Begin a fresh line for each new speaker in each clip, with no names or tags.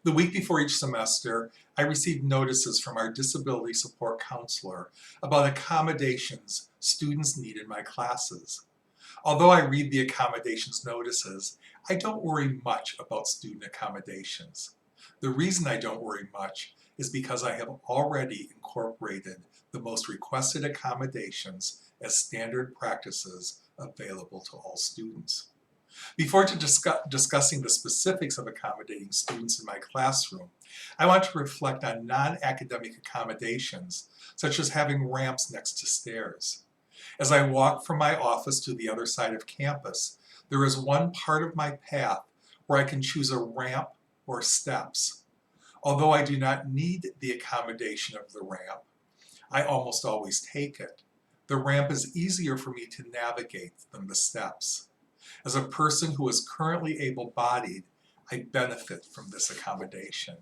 The week before each semester, I receive notices from our disability support counselor about accommodations students need in my classes. Although I read the accommodations notices, I don't worry much about student accommodations. The reason I don't worry much is because I have already incorporated the most requested accommodations as standard practices available to all students. Before discussing the specifics of accommodating students in my classroom, I want to reflect on non-academic accommodations, such as having ramps next to stairs. As I walk from my office to the other side of campus, there is one part of my path where I can choose a ramp or steps. Although I do not need the accommodation of the ramp, I almost always take it. The ramp is easier for me to navigate than the steps. As a person who is currently able-bodied, I benefit from this accommodation.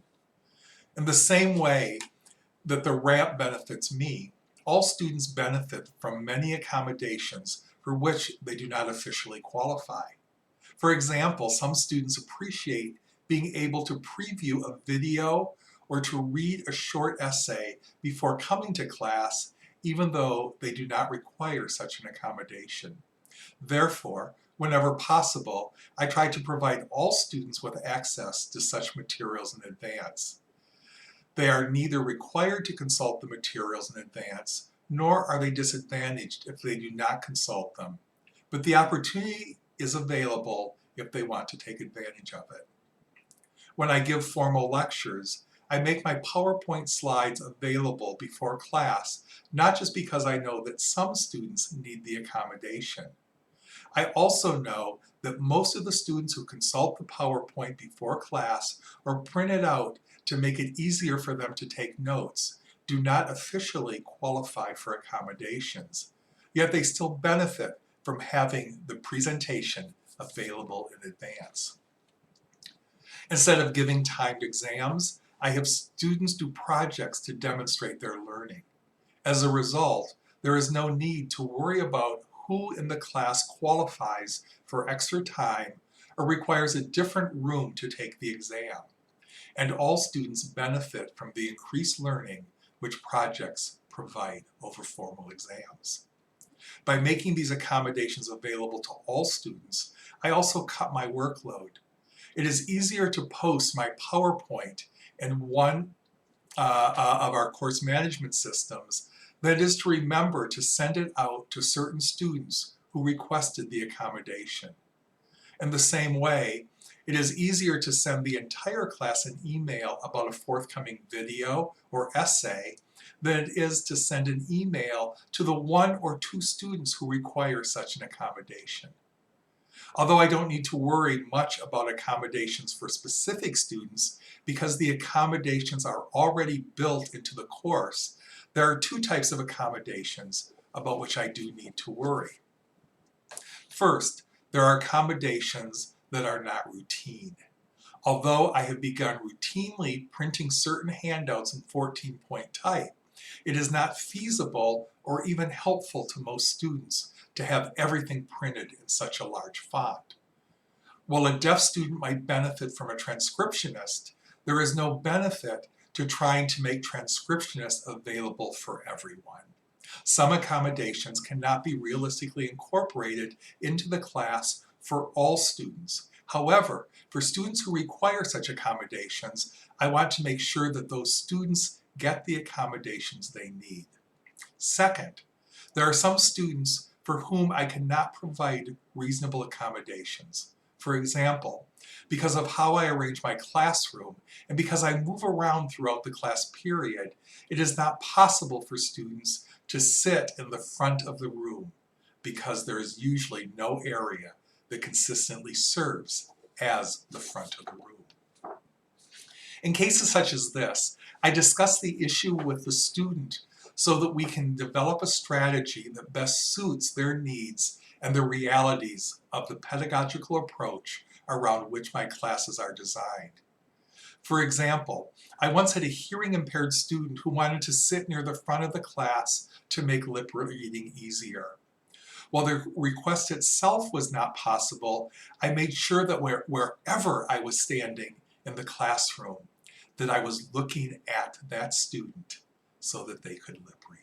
In the same way that the ramp benefits me, all students benefit from many accommodations for which they do not officially qualify. For example, some students appreciate being able to preview a video or to read a short essay before coming to class, even though they do not require such an accommodation. Therefore, whenever possible, I try to provide all students with access to such materials in advance. They are neither required to consult the materials in advance, nor are they disadvantaged if they do not consult them. But the opportunity is available if they want to take advantage of it. When I give formal lectures, I make my PowerPoint slides available before class, not just because I know that some students need the accommodation. I also know that most of the students who consult the PowerPoint before class or print it out to make it easier for them to take notes do not officially qualify for accommodations, yet they still benefit from having the presentation available in advance. Instead of giving timed exams, I have students do projects to demonstrate their learning. As a result, there is no need to worry about who in the class qualifies for extra time or requires a different room to take the exam. And all students benefit from the increased learning which projects provide over formal exams. By making these accommodations available to all students, I also cut my workload. It is easier to post my PowerPoint in one of our course management systems than it is to remember to send it out to certain students who requested the accommodation. In the same way, it is easier to send the entire class an email about a forthcoming video or essay than it is to send an email to the one or two students who require such an accommodation. Although I don't need to worry much about accommodations for specific students because the accommodations are already built into the course, there are two types of accommodations about which I do need to worry. First, there are accommodations that are not routine. Although I have begun routinely printing certain handouts in 14-point type, it is not feasible or even helpful to most students to have everything printed in such a large font. While a deaf student might benefit from a transcriptionist, there is no benefit to trying to make transcriptionists available for everyone. Some accommodations cannot be realistically incorporated into the class for all students. However, for students who require such accommodations, I want to make sure that those students get the accommodations they need. Second, there are some students for whom I cannot provide reasonable accommodations. For example, because of how I arrange my classroom and because I move around throughout the class period, it is not possible for students to sit in the front of the room because there is usually no area that consistently serves as the front of the room. In cases such as this, I discuss the issue with the student so that we can develop a strategy that best suits their needs and the realities of the pedagogical approach around which my classes are designed. For example, I once had a hearing impaired student who wanted to sit near the front of the class to make lip reading easier. While the request itself was not possible, I made sure that wherever I was standing in the classroom, that I was looking at that student so that they could lip read.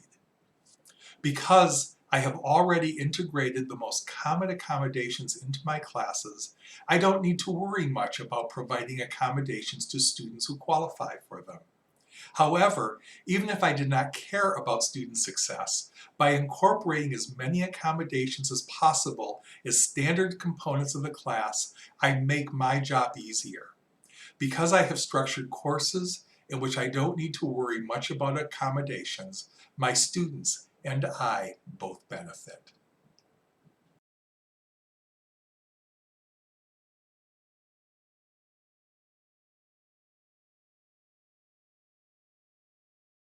Because I have already integrated the most common accommodations into my classes, I don't need to worry much about providing accommodations to students who qualify for them. However, even if I did not care about student success, by incorporating as many accommodations as possible as standard components of the class, I make my job easier. Because I have structured courses in which I don't need to worry much about accommodations, my students and I both benefit.